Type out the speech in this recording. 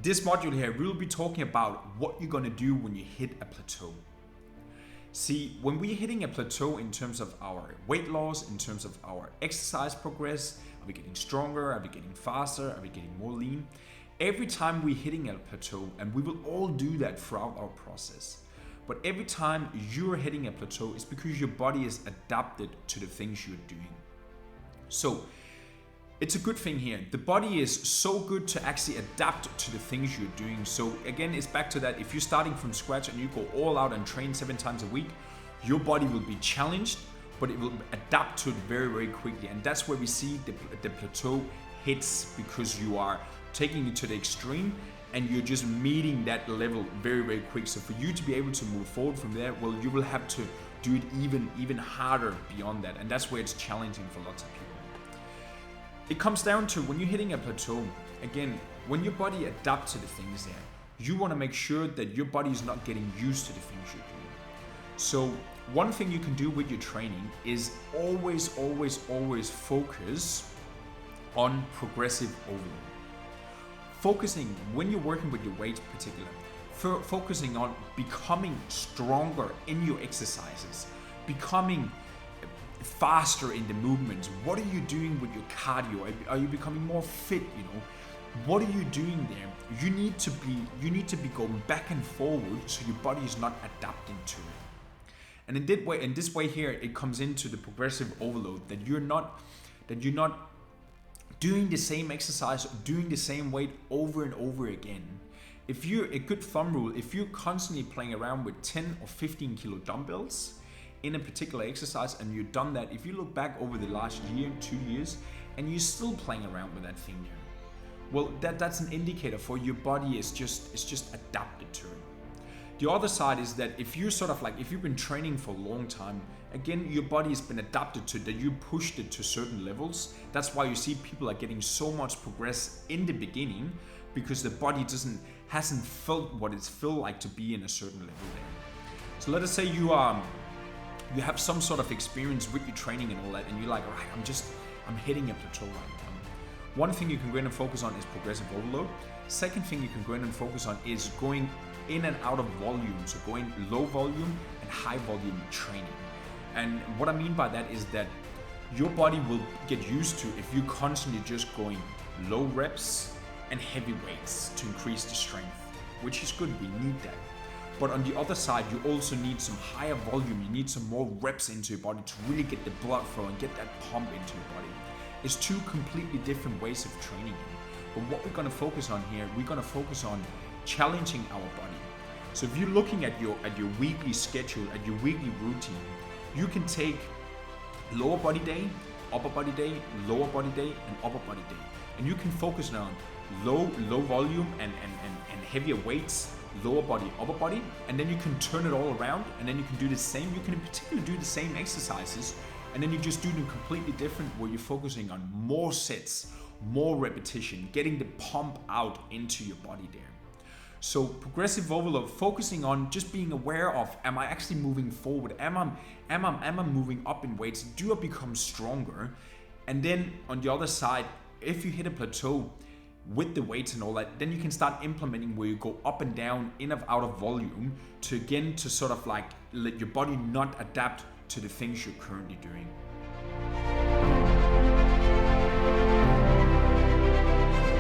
this module here, we'll be talking about what you're gonna do when you hit a plateau. See, when we're hitting a plateau in terms of our weight loss, in terms of our exercise progress, are we getting stronger? Are we getting faster? Are we getting more lean? Every time we're hitting a plateau, and we will all do that throughout our process, but every time you're hitting a plateau, it's because your body is adapted to the things you're doing. So it's a good thing here. The body is so good to actually adapt to the things you're doing. So again, it's back to that. If you're starting from scratch and you go all out and train 7 times a week, your body will be challenged, but it will adapt to it very, very quickly. And that's where we see the plateau hits, because you are taking it to the extreme and you're just meeting that level very, very quick. So for you to be able to move forward from there, well, you will have to do it even harder beyond that. And that's where it's challenging for lots of people. It comes down to when you're hitting a plateau, again, when your body adapts to the things there, you want to make sure that your body is not getting used to the things you're doing. So one thing you can do with your training is always focus on progressive overload. Focusing, when you're working with your weights in particular, focusing on becoming stronger in your exercises, becoming faster in the movements. What are you doing with your cardio? Are you becoming more fit? What are you doing there? You need to be going back and forward, so your body is not adapting to it. And in this way here, it comes into the progressive overload, that you're not doing the same exercise, doing the same weight over and over again. If you're a good thumb rule, if you're constantly playing around with 10 or 15 kilo dumbbells in a particular exercise, and you've done that, if you look back over the last year, 2 years, and you're still playing around with that thing there, well, that's an indicator for your body is just adapted to it. The other side is that if you're if you've been training for a long time, again, your body has been adapted to that. You pushed it to certain levels. That's why you see people are getting so much progress in the beginning, because the body hasn't felt what it's felt like to be in a certain level there. So let us say you have some sort of experience with your training and all that, and you're like, all right, I'm hitting a plateau right now. One thing you can go in and focus on is progressive overload. Second thing you can go in and focus on is going in and out of volume, so going low volume and high volume training. And what I mean by that is that your body will get used to if you're constantly just going low reps and heavy weights to increase the strength, which is good, we need that. But on the other side, you also need some higher volume, you need some more reps into your body to really get the blood flow and get that pump into your body. It's two completely different ways of training. But what we're gonna focus on here, we're gonna focus on challenging our body. So if you're looking at your weekly schedule, at your weekly routine, you can take lower body day, upper body day, lower body day, and upper body day. And you can focus on low volume and heavier weights, lower body, upper body, and then you can turn it all around, and then you can do the same. You can in particular do the same exercises, and then you just do them completely different, where you're focusing on more sets, more repetition, getting the pump out into your body there. So progressive overload, focusing on just being aware of, am I actually moving forward? Am I moving up in weights? Do I become stronger? And then on the other side, if you hit a plateau with the weights and all that, then you can start implementing where you go up and down, in and out of volume, to sort of let your body not adapt to the things you're currently doing.